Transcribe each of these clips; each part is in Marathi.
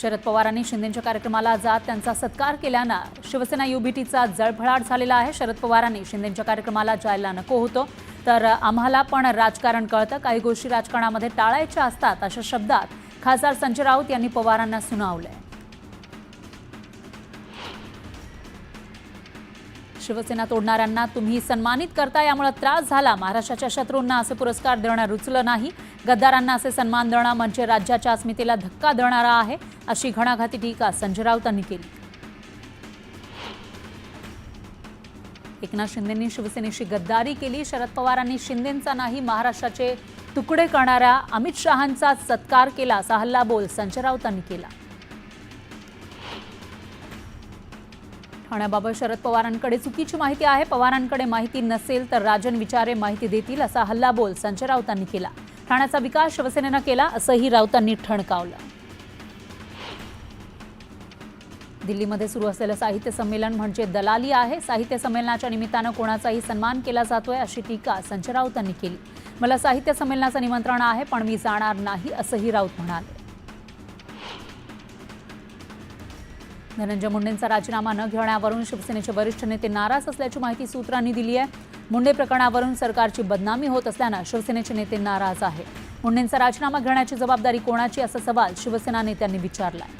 शरद पवारांनी शिंदेंच्या कार्यक्रमाला जात त्यांचा सत्कार केल्यानं शिवसेना युबीटीचा जळफळाट झालेला आहे। शरद पवारांनी शिंदेंच्या कार्यक्रमाला जायला नको होतं, तर आम्हाला पण राजकारण कळतं, काही गोष्टी राजकारणामध्ये टाळायच्या असतात, अशा शब्दात खासदार संजय राऊत यांनी पवारांना सुनावलंय। शिवसेना तोडणाऱ्यांना तुम्ही सन्मानित करता, यामुळे त्रास झाला। महाराष्ट्राच्या शत्रूंना असे पुरस्कार देणं रुचलं नाही, गद्दारांना असे सन्मान देणं म्हणजे राज्याच्या अस्मितेला धक्का देणारा आहे, अशी घणाघाती टीका संजय राऊतांनी केली। एकनाथ शिंदेंनी शिवसेनेशी गद्दारी केली। शरद पवारांनी शिंदेंचा नाही, महाराष्ट्राचे तुकडे करणाऱ्या अमित शहांचा सत्कार केला, असा हल्लाबोल संजय राऊतांनी केला। ठाण्याबाबत शरद पवारांकडे चुकीची माहिती आहे, पवारांकडे माहिती नसेल तर राजन विचारे माहिती देतील, असा हल्लाबोल संजय राऊतांनी केला। ठाण्याचा विकास शिवसेनेनं केला, असंही राऊतांनी ठणकावलं। दिल्लीमध्ये सुरू असलेलं साहित्य संमेलन म्हणजे दलाली आहे, साहित्य संमेलनाच्या निमित्तानं कोणाचाही सन्मान केला जातोय, अशी टीका संजय राऊतांनी केली। मला साहित्य संमेलनाचं निमंत्रण आहे, पण मी जाणार नाही, असंही राऊत म्हणाले। धनंजय मुंडेंचा राजीनामा न घेण्यावरून शिवसेनेचे वरिष्ठ नेते नाराज असल्याची माहिती सूत्रांनी दिली आहे। मुंडे प्रकरणावरून सरकारची बदनामी होत असल्यानं शिवसेनेचे नेते नाराज आहेत। मुंडेंचा राजीनामा घेण्याची जबाबदारी कोणाची, असा सवाल शिवसेना नेत्यांनी विचारलाय।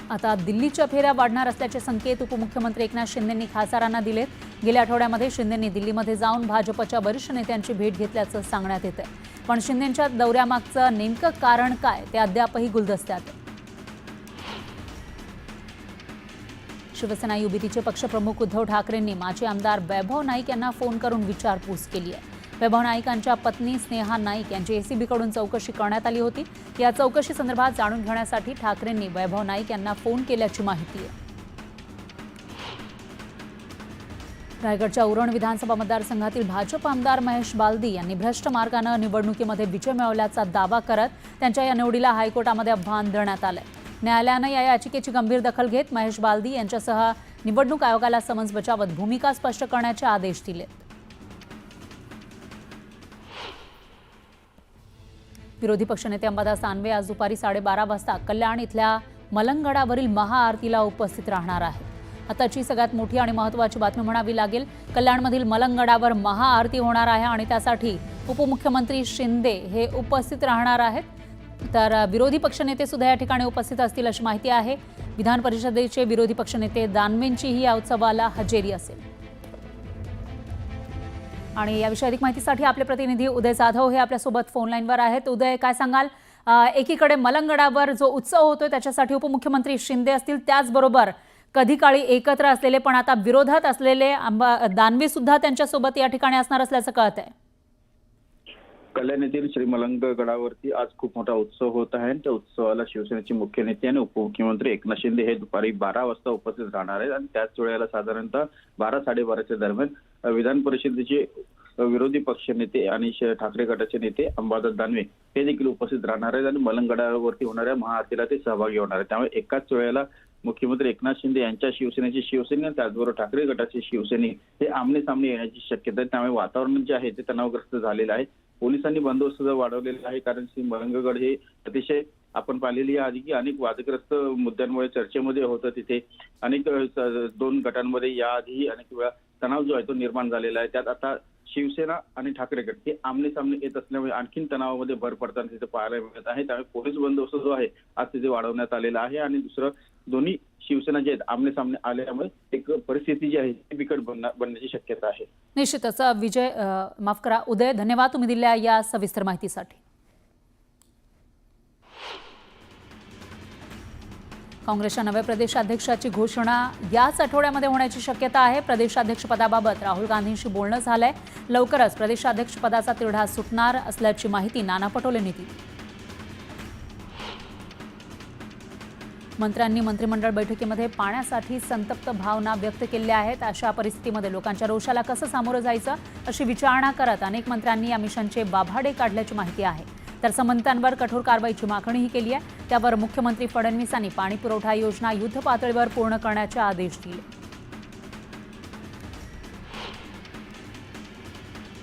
आता दिल्लीच्या फेऱ्या वाढणार असल्याचे संकेत उपमुख्यमंत्री एकनाथ शिंदेंनी खासदारांना दिलेत। गेल्या आठवड्यामध्ये शिंदेंनी दिल्लीमध्ये जाऊन भाजपच्या वरिष्ठ नेत्यांची भेट घेतल्याचं सांगण्यात येतंय, पण शिंदेंच्या दौऱ्यामागचं नेमकं कारण काय ते अद्यापही गुलदस्त्यात आहे। शिवसेना युबीटीचे पक्षप्रमुख उद्धव ठाकरेंनी माजी आमदार वैभव नाईक यांना फोन करून विचारपूस केली आहे। वैभव नाईकांच्या पत्नी स्नेहा नाईक यांची एसीबीकडून चौकशी करण्यात आली होती। या चौकशी संदर्भात जाणून घेण्यासाठी ठाकरेंनी वैभव नाईक यांना फोन केल्याची माहिती आहे। रायगडच्या उरण विधानसभा मतदारसंघातील भाजप आमदार महेश बालदी यांनी भ्रष्ट मार्गानं निवडणुकीमध्ये विजय मिळवल्याचा दावा करत त्यांच्या या निवडीला हायकोर्टामध्ये आव्हान देण्यात आलंय। न्यायालयानं या याचिकेची गंभीर दखल घेत महेश बालदी यांच्यासह निवडणूक आयोगाला समन्स बजावत भूमिका स्पष्ट करण्याचे आदेश दिलेत। विरोधी पक्षनेते अंबादास दानवे आज दुपारी 12:30 वाजता कल्याण इथल्या मलंगगडावरील महाआरतीला उपस्थित राहणार आहेत। आताची सगळ्यात मोठी आणि महत्त्वाची बातमी म्हणावी लागेल, कल्याणमधील मलंगगडावर महाआरती होणार आहे आणि त्यासाठी उपमुख्यमंत्री शिंदे हे उपस्थित राहणार आहेत, तर विरोधी पक्षनेते सुद्धा या ठिकाणी उपस्थित असतील अशी माहिती आहे। विधान परिषदेचे विरोधी पक्षनेते दानवेंचीही या उत्सवाला हजेरी असेल। आणि याविषयी अधिक माहितीसाठी आपले प्रतिनिधी उदय जाधव हे आपल्यासोबत फोन लाईनवर आहेत। उदय, काय सांगाल? एकीकडे मलंगगडावर जो उत्सव होतोय त्याच्यासाठी उपमुख्यमंत्री शिंदे असतील, त्याचबरोबर कधी काळी एकत्र असलेले पण आता विरोधात असलेले दानवे सुद्धा त्यांच्यासोबत या ठिकाणी असणार असल्याचं कळतंय। कल्याण येथील श्री मलंगगडावरती आज खूप मोठा उत्सव होत आहे। त्या उत्सवाला शिवसेनेचे मुख्य नेते आणि उपमुख्यमंत्री एकनाथ शिंदे हे दुपारी 12 वाजता उपस्थित राहणार आहेत आणि त्याच वेळेला साधारणतः 12-12:30च्या दरम्यान विधान परिषदेचे विरोधी पक्षनेते आणि ठाकरे गटाचे नेते अंबादास दानवे हे देखील उपस्थित राहणार आहेत आणि मलंगगडावरती होणाऱ्या महाआरतीला ते सहभागी होणार आहेत। त्यामुळे एकाच वेळेला मुख्यमंत्री एकनाथ शिंदे यांच्या शिवसेनेची शिवसेना आणि त्याचबरोबर ठाकरे गटाची शिवसेने हे आमने सामने येण्याची शक्यता आहे। त्यामुळे वातावरण जे आहे ते तणावग्रस्त झालेलं आहे। पोलिसांनी बंदोबस्त वाढवलेला आहे, कारण मलंगगड हे अतिशय आपण पाहिलेली आधी की अनेक वादग्रस्त मुद्द्यांमुळे चर्चेमध्ये होतं। तिथे अनेक 2 गटांमध्ये याआधी अनेक वेळा तणाव जो आहे तो निर्माण झालेला आहे। त्यात आता शिवसेना आणि ठाकरे गट हे आमने सामने येत असल्यामुळे आणखीन तणावामध्ये भर पडताना तिथे पाहायला मिळत आहे। त्यामुळे पोलीस बंदोबस्त जो आहे आज तिथे वाढवण्यात आलेला आहे आणि दुसरं दोन्ही शिवसेना जे आहेत आमने सामने आल्यामुळे एक परिस्थिती जी आहे ती बिकट बनण्याची शक्यता आहे। निश्चितच माफ करा उदय, धन्यवाद तुम्ही दिलेल्या या सविस्तर माहितीसाठी। काँग्रेसच्या नव्या प्रदेशाध्यक्षाची घोषणा याच आठवड्यामध्ये होण्याची शक्यता आहे। प्रदेशाध्यक्षपदाबाबत राहुल गांधींशी बोलणं झालंय, लवकरच प्रदेशाध्यक्षपदाचा तिढा सुटणार असल्याची माहिती नाना पटोलेंनी दिली। मंत्र्यांनी मंत्रिमंडळ बैठकीमध्ये पाण्यासाठी संतप्त भावना व्यक्त केल्या आहेत। अशा परिस्थितीमध्ये लोकांच्या रोषाला कसं सामोरं जायचं अशी विचारणा करत अनेक मंत्र्यांनी या मिशनचे बाभाडे काढल्याची माहिती आहे। तर संबंधितांवर कठोर कारवाईची मागणीही केली आहे। त्यावर मुख्यमंत्री फडणवीसांनी पाणी पुरवठा योजना युद्ध पातळीवर पूर्ण करण्याचे आदेश दिले।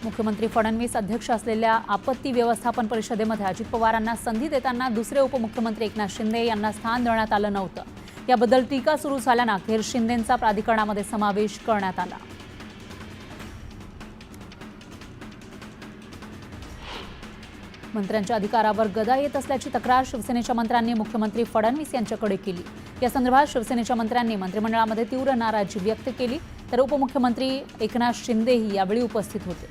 मुख्यमंत्री फडणवीस अध्यक्ष असलेल्या आपत्ती व्यवस्थापन परिषदेमध्ये अजित पवारांना संधी देताना दुसरे उपमुख्यमंत्री एकनाथ शिंदे यांना स्थान देण्यात आलं नव्हतं. याबद्दल टीका सुरू झाल्यानं अखेर शिंदेंचा प्राधिकरणामध्ये समावेश करण्यात आला. मंत्र्यांच्या अधिकारावर गदा येत असल्याची तक्रार शिवसेनेच्या मंत्र्यांनी मुख्यमंत्री फडणवीस यांच्याकडे केली. या संदर्भात शिवसेनेच्या मंत्र्यांनी मंत्रिमंडळामध्ये तीव्र नाराजी व्यक्त केली. तर उपमुख्यमंत्री एकनाथ शिंदेही यावेळी उपस्थित होते.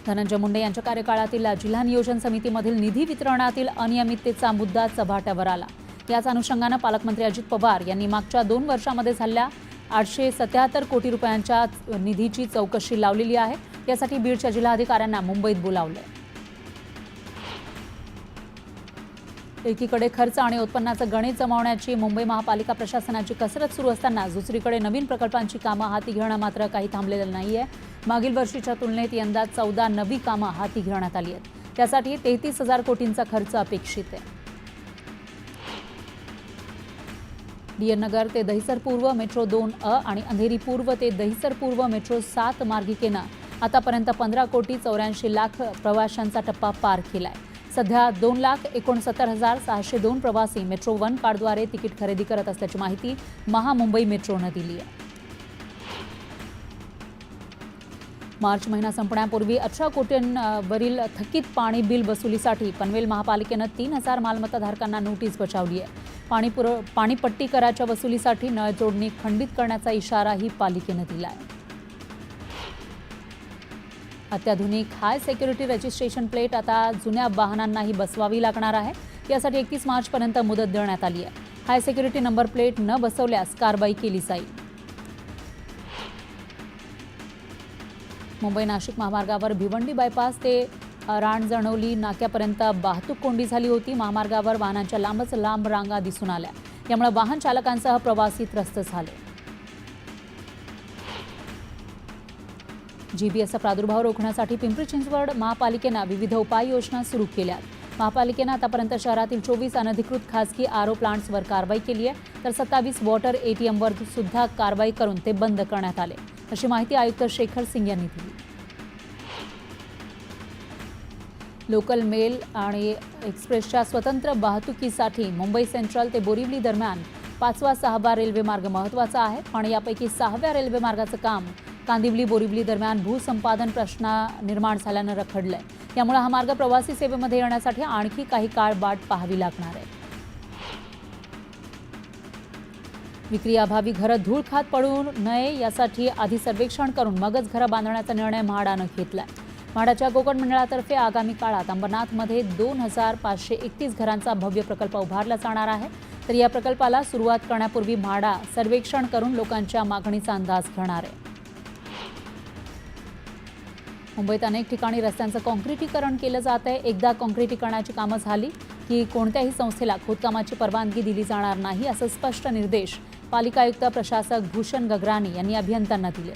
धनंजय मुंडे यांच्या कार्यकाळातील जिल्हा नियोजन समितीमधील निधी वितरणातील अनियमिततेचा मुद्दा चव्हाट्यावर आला. याच अनुषंगानं पालकमंत्री अजित पवार यांनी मागच्या 2 वर्षांमध्ये झालेल्या 877 कोटी रुपयांच्या निधीची चौकशी लावलेली आहे. यासाठी बीडच्या जिल्हाधिकाऱ्यांना मुंबईत बोलावलंय. एकीकडे खर्च आणि उत्पन्नाचं गणित जमवण्याची मुंबई महापालिका प्रशासनाची कसरत सुरू असताना दुसरीकडे नवीन प्रकल्पांची कामं हाती घेणं मात्र काही थांबलेलं नाहीये. मागील वर्षीच्या तुलनेत यंदा 14 नवी कामं हाती घेण्यात आली आहेत. त्यासाठी 33,000 कोटींचा खर्च अपेक्षित आहे. डीएन नगर ते दहिसर पूर्व मेट्रो 2A आणि अंधेरी पूर्व ते दहिसर पूर्व मेट्रो 7 मार्गिकेनं आतापर्यंत 15 कोटी 84 लाख प्रवाशांचा टप्पा पार केलाय. सध्या 2,69,602 प्रवासी मेट्रो 1 कार्डद्वारे तिकीट खरेदी करत असल्याची माहिती महामुंबई मेट्रोनं दिली आहे. मार्च महिना संपण्यापूर्वी 18 कोटींवरील थकीत पाणी बिल वसुलीसाठी पनवेल महापालिकेनं 3,000 मालमत्ताधारकांना नोटीस बजावली आहे. पाणीपट्टी कराच्या वसुलीसाठी नळ जोडणी खंडित करण्याचा इशाराही पालिकेनं दिला आहे. अत्याधुनिक हाय सिक्युरिटी रजिस्ट्रेशन प्लेट आता जुन्या वाहनांनाही बसवावी लागणार आहे. यासाठी 31 मार्चपर्यंत मुदत देण्यात आली आहे. हाय सिक्युरिटी नंबर प्लेट न बसवल्यास कारवाई केली जाईल. मुंबई नाशिक महामार्गावर भिवंडी बायपास ते राणजणवली नाक्यापर्यंत वाहतूक कोंडी झाली होती. महामार्गावर वाहनांच्या लांबच लांब रांगा दिसून आल्या. यामुळे वाहन चालकांसह प्रवासी त्रस्त झाले. जीबीएसचा प्रादुर्भाव रोखण्यासाठी पिंपरी चिंचवड महापालिकेनं विविध उपाययोजना सुरू केल्यात. महापालिकेनं आतापर्यंत शहरातील 24 अनधिकृत खासगी आरओ प्लांट्सवर कारवाई केली आहे. तर 27 वॉटर एटीएमवर सुद्धा कारवाई करून ते बंद करण्यात आले, अशी माहिती आयुक्त शेखर सिंग यांनी दिली. लोकल मेल आणि एक्सप्रेसच्या स्वतंत्र वाहतुकीसाठी मुंबई सेंट्रल ते बोरिवली दरम्यान 5वा 6वा रेल्वे मार्ग महत्त्वाचा आहे. आणि यापैकी 6व्या रेल्वे मार्गाचं काम कांदिवली बोरिवली दरम्यान भूसंपादन प्रश्न निर्माण झाल्यानं रखडलंय. यामुळे हा मार्ग प्रवासी सेवेमध्ये येण्यासाठी आणखी काही काळ वाट पाहावी लागणार आहे. विक्रीअभावी घरं धूळ खात पडू नये यासाठी आधी सर्वेक्षण करून मगच घरं बांधण्याचा निर्णय म्हाडानं घेतलाय. म्हाडाच्या कोकण मंडळातर्फे आगामी काळात अंबरनाथमध्ये 2,531 घरांचा भव्य प्रकल्प उभारला जाणार आहे. तर या प्रकल्पाला सुरुवात करण्यापूर्वी म्हाडा सर्वेक्षण करून लोकांच्या मागणीचा अंदाज घेणार आहे. मुंबईत अनेक ठिकाणी रस्त्यांचं काँक्रिटीकरण केलं जात आहे. एकदा काँक्रिटीकरणाची कामं झाली की कोणत्याही संस्थेला खोदकामाची परवानगी दिली जाणार नाही, असं स्पष्ट निर्देश पालिका आयुक्त प्रशासक भूषण गगरानी यांनी अभियंत्यांना दिले.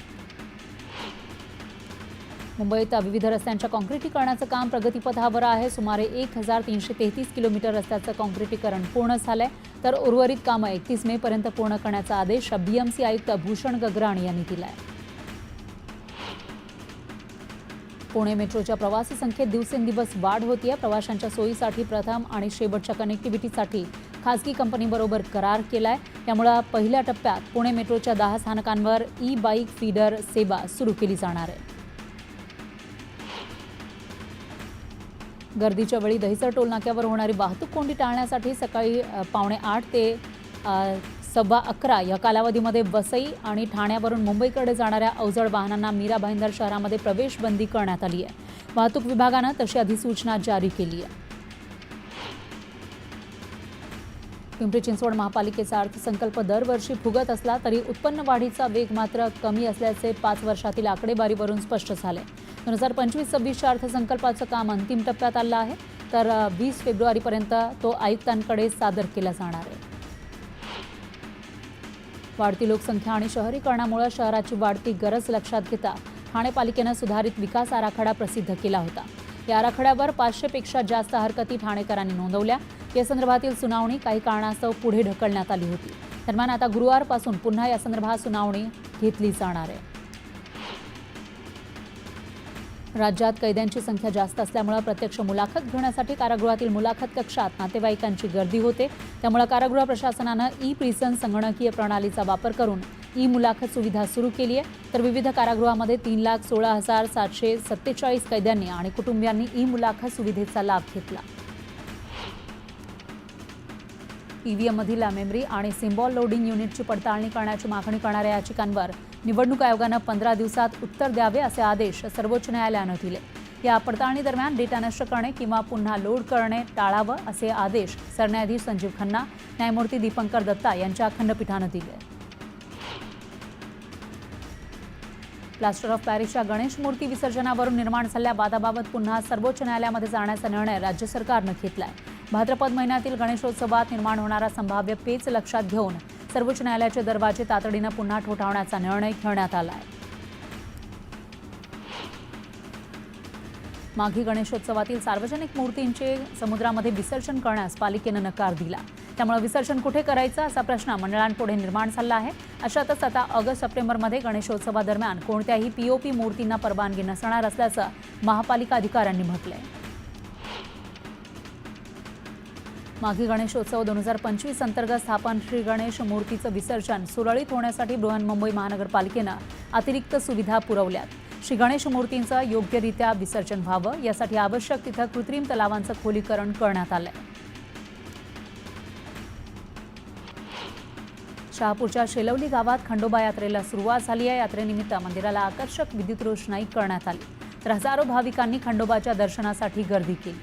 मुंबईत विविध रस्त्यांच्या काँक्रिटीकरणाचं काम प्रगतीपथावर आहे. सुमारे 1,333 किलोमीटर रस्त्याचं काँक्रिटीकरण पूर्ण झालंय. तर उर्वरित कामं 31 मेपर्यंत पूर्ण करण्याचा आदेश बीएमसी आयुक्त भूषण गगराणी यांनी दिला आहे. पुणे मेट्रोच्या प्रवासी संख्येत दिवसेंदिवस वाढ होतीये. प्रवाशांच्या सोयीसाठी प्रथम आणि शेवटच्या कनेक्टिव्हिटीसाठी खासगी कंपनीबरोबर करार केलाय. त्यामुळे पहिल्या टप्प्यात पुणे मेट्रोच्या 10 स्थानकांवर ई बाईक फीडर सेवा सुरू केली जाणार आहे. गर्दीच्या वेळी दहिसर टोल नाक्यावर होणारी वाहतूक कोंडी टाळण्यासाठी सकाळी 8:15 ते 11:15 या कालावधीमध्ये वसई आणि ठाण्यावरून मुंबईकडे जाणाऱ्या अवजड वाहनांना मीरा भाईंदर शहरामध्ये प्रवेश बंदी करण्यात आली आहे. वाहतूक विभागानं तशी अधिसूचना जारी केली आहे. पिंपरी चिंचवड महापालिकेचा अर्थसंकल्प दरवर्षी फुगत असला तरी उत्पन्न वाढीचा वेग मात्र कमी असल्याचे 5 वर्षातील आकडेवारीवरून स्पष्ट झाले. 2025-26च्या अर्थसंकल्पाचं काम अंतिम टप्प्यात आलं आहे. तर 20 फेब्रुवारीपर्यंत तो आयुक्तांकडे सादर केला जाणार आहे. वाढती लोकसंख्या आणि शहरीकरणामुळे शहराची वाढती गरज लक्षात घेता ठाणे पालिकेनं सुधारित विकास आराखडा प्रसिद्ध केला होता. या आराखड्यावर 500 पेक्षा जास्त हरकती ठाणेकरांनी नोंदवल्या. या संदर्भातील सुनावणी काही कारणास्तव पुढे ढकलण्यात आली होती. दरम्यान आता गुरुवारपासून पुन्हा या संदर्भात सुनावणी घेतली जाणार आहे. राज्यात कैद्यांची संख्या जास्त असल्यामुळे प्रत्यक्ष मुलाखत घेण्यासाठी कारागृहातील मुलाखत कक्षात नातेवाईकांची गर्दी होते. त्यामुळे कारागृह प्रशासनानं ई-प्रिझन संगणकीय प्रणालीचा वापर करून ई-मुलाखत सुविधा सुरू केली आहे. तर विविध कारागृहामध्ये 3,16,747 कैद्यांनी आणि कुटुंबियांनी ई-मुलाखत सुविधेचा लाभ घेतला. ईव्हीएममधील मेमरी आणि सिम्बॉल लोडिंग युनिटची पडताळणी करण्याची मागणी करणाऱ्या याचिकांवर निवडणूक आयोगानं 15 दिवसात उत्तर द्यावे असे आदेश सर्वोच्च न्यायालयानं दिले. या पडताळणी दरम्यान डेटा नष्ट करणे किंवा पुन्हा लोड करणे टाळावं असे आदेश सरन्यायाधीश संजीव खन्ना, न्यायमूर्ती दीपंकर दत्ता यांच्या खंडपीठानं दिले. प्लास्टर ऑफ पॅरिसच्या गणेश मूर्ती विसर्जनावरून निर्माण झालेल्या वादाबाबत पुन्हा सर्वोच्च न्यायालयामध्ये जाण्याचा निर्णय राज्य सरकारनं घेतलाय. भाद्रपद महिन्यातील गणेशोत्सवात निर्माण होणारा संभाव्य पेच लक्षात घेऊन सर्वोच्च न्यायालयाचे दरवाजे तातडीनं पुन्हा ठोठावण्याचा निर्णय घेण्यात आला आहे. माघी गणेशोत्सवातील सार्वजनिक मूर्तींचे समुद्रामध्ये विसर्जन करण्यास पालिकेनं नकार दिला. त्यामुळे विसर्जन कुठे करायचं असा प्रश्न मंडळांपुढे निर्माण झाला आहे. अशातच आता ऑगस्ट-सप्टेंबरमध्ये गणेशोत्सवादरम्यान कोणत्याही पीओपी मूर्तींना परवानगी नसणार असल्याचं महापालिका अधिकाऱ्यांनी म्हटलंय. माघी गणेशोत्सव 2025 अंतर्गत स्थापन श्री गणेश मूर्तीचं विसर्जन सुरळीत होण्यासाठी बृहन्मुंबई महानगरपालिकेनं अतिरिक्त सुविधा पुरवल्यात. श्री गणेश मूर्तींचं योग्यरित्या विसर्जन व्हावं यासाठी आवश्यक तिथं कृत्रिम तलावांचं खोलीकरण करण्यात आलंय. शहापूरच्या शेलवली गावात खंडोबा यात्रेला सुरुवात झाली आहे. यात्रेनिमित्त मंदिराला आकर्षक विद्युत रोषणाई करण्यात आली. तर हजारो भाविकांनी खंडोबाच्या दर्शनासाठी गर्दी केली.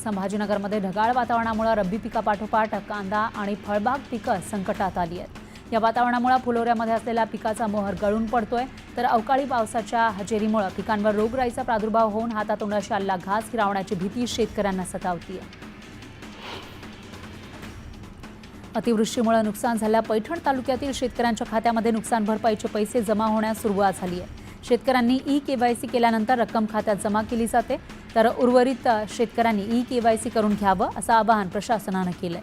संभाजीनगरमध्ये ढगाळ वातावरणामुळे रब्बी पिकापाठोपाठ कांदा आणि फळबाग पिकं संकटात आली आहेत. या वातावरणामुळे फुलोऱ्यामध्ये असलेल्या पिकाचा मोहर गळून पडतोय. तर अवकाळी पावसाच्या हजेरीमुळे पिकांवर रोगराईचा प्रादुर्भाव होऊन हातातोंडाशी आलेला घास हिरावण्याची भीती शेतकऱ्यांना सतावतीये. अतिवृष्टीमुळे नुकसान झालेल्या पैठण तालुक्यातील शेतकऱ्यांच्या खात्यामध्ये नुकसान भरपाईचे पैसे जमा होण्यास सुरुवात झाली आहे. शेतकऱ्यांनी ई-केवायसी केल्यानंतर रक्कम खात्यात जमा केली जाते. तर उर्वरित शेतकऱ्यांनी ई-केवायसी करून घ्यावं असं आवाहन प्रशासनानं केलंय.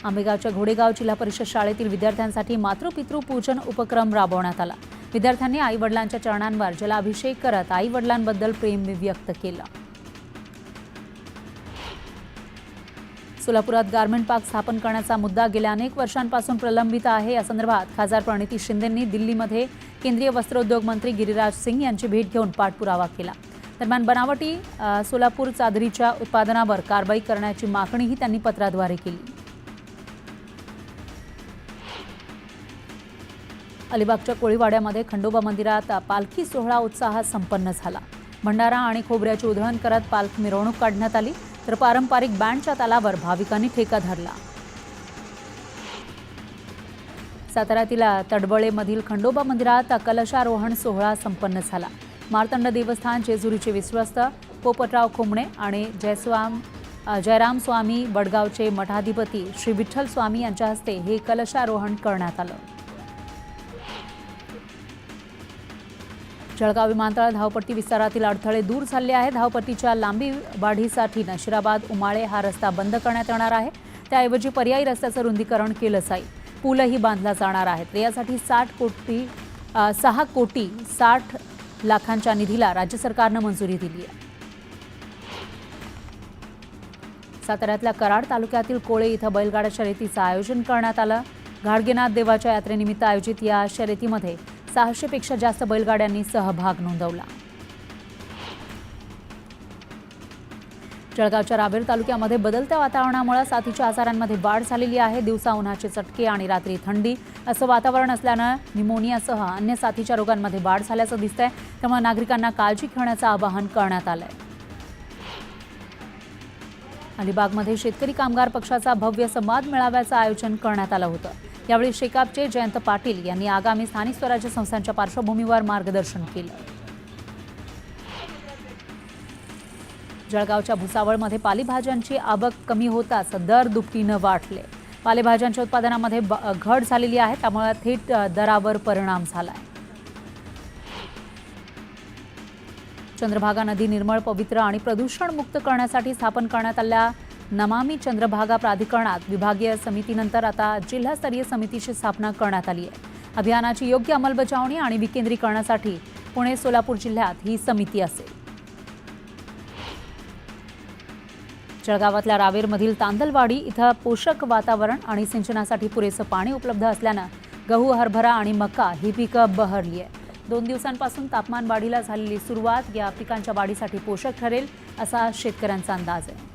आंबेगावच्या घोडेगाव जिल्हा परिषद शाळेतील विद्यार्थ्यांसाठी मातृपितृ पूजन उपक्रम राबवण्यात आला. विद्यार्थ्यांनी आई-वडिलांच्या चरणांवर जलाभिषेक करत आई-वडिलांबद्दल प्रेम व्यक्त केलं. सोलापुरात गारमेंट पार्क स्थापन करण्याचा मुद्दा गेल्या अनेक वर्षांपासून प्रलंबित आहे. या संदर्भात खासदार प्रणिती शिंदेंनी दिल्लीमध्ये केंद्रीय वस्त्रोद्योग मंत्री गिरिराज सिंग यांची भेट घेऊन पाठपुरावा केला. दरम्यान बनावटी सोलापूर चादरीच्या उत्पादनावर कारवाई करण्याची मागणीही त्यांनी पत्राद्वारे केली. अलिबागच्या कोळीवाड्यामध्ये खंडोबा मंदिरात पालखी सोहळा उत्साहात संपन्न झाला. भंडारा आणि खोबऱ्याची उधळण करत पालखी मिरवणूक काढण्यात आली. तर पारंपरिक बँडच्या तालावर भाविकांनी ठेका धरला. साताऱ्यातील तडबळेमधील खंडोबा मंदिरात कलशारोहण सोहळा संपन्न झाला. मार्तंड देवस्थान जेजुरीचे विश्वस्त पोपटराव खोमणे आणि जयराम स्वामी वडगावचे मठाधिपती श्री विठ्ठल स्वामी यांच्या हस्ते हे कलशारोहण करण्यात आलं. जळगाव विमानतळ धावपट्टी विस्तारातील अडथळे दूर झाले आहेत. धावपट्टीच्या लांबी वाढीसाठी नशिराबाद उमाळे हा रस्ता बंद करण्यात येणार आहे. त्याऐवजी पर्यायी रस्त्याचं रुंदीकरण केलं जाईल. पूलही बांधला जाणार आहे. यासाठी 6 कोटी 60 लाखांच्या निधीला राज्य सरकारनं मंजुरी दिली आहे. साताऱ्यातल्या कराड तालुक्यातील कोळे इथं बैलगाडा शर्यतीचं आयोजन करण्यात आलं. घाडगेनाथ देवाच्या यात्रेनिमित्त आयोजित या शर्यतीमध्ये 600 पेक्षा जास्त बैलगाड्यांनी सहभाग नोंदवला. जळगावच्या रावेर तालुक्यामध्ये बदलत्या वातावरणामुळे साथीच्या आजारांमध्ये वाढ झालेली आहे. दिवसा उन्हाचे चटके आणि रात्री थंडी असं वातावरण असल्यानं निमोनियासह अन्य साथीच्या रोगांमध्ये वाढ झाल्याचं दिसतंय. त्यामुळे नागरिकांना काळजी घेण्याचं आवाहन करण्यात आलंय. अलिबागमध्ये शेतकरी कामगार पक्षाचा भव्य संवाद मेळाव्याचं आयोजन करण्यात आलं होतं. यावेळी शेकापचे जयंत पाटील यांनी आगामी स्थानिक स्वराज्य संस्थांच्या पार्श्वभूमीवर मार्गदर्शन केलं. जळगावच्या भुसावळमध्ये पालेभाज्यांची आवक कमी होताच दर दुपटीनं वाढले. पालेभाज्यांच्या उत्पादनामध्ये घट झालेली आहे. त्यामुळे थेट दरावर परिणाम झालाय. चंद्रभागा नदी निर्मळ, पवित्र आणि प्रदूषण मुक्त करण्यासाठी स्थापन करण्यात आलेल्या नमामि चंद्रभागा प्राधिकरणात विभागीय समितीनंतर आता जिल्हास्तरीय समितीची स्थापना करण्यात आली आहे. अभियानाची योग्य अंमलबजावणी आणि विकेंद्रीकरणासाठी पुणे सोलापूर जिल्ह्यात ही समिती असेल. जळगावातल्या रावेरमधील तांदलवाडी इथं पोषक वातावरण आणि सिंचनासाठी पुरेसं पाणी उपलब्ध असल्यानं गहू, हरभरा आणि मका ही पिकं बहरली आहे. 2 दिवसांपासून तापमान वाढीला झालेली सुरुवात या पिकांच्या वाढीसाठी पोषक ठरेल असा शेतकऱ्यांचा अंदाज आहे.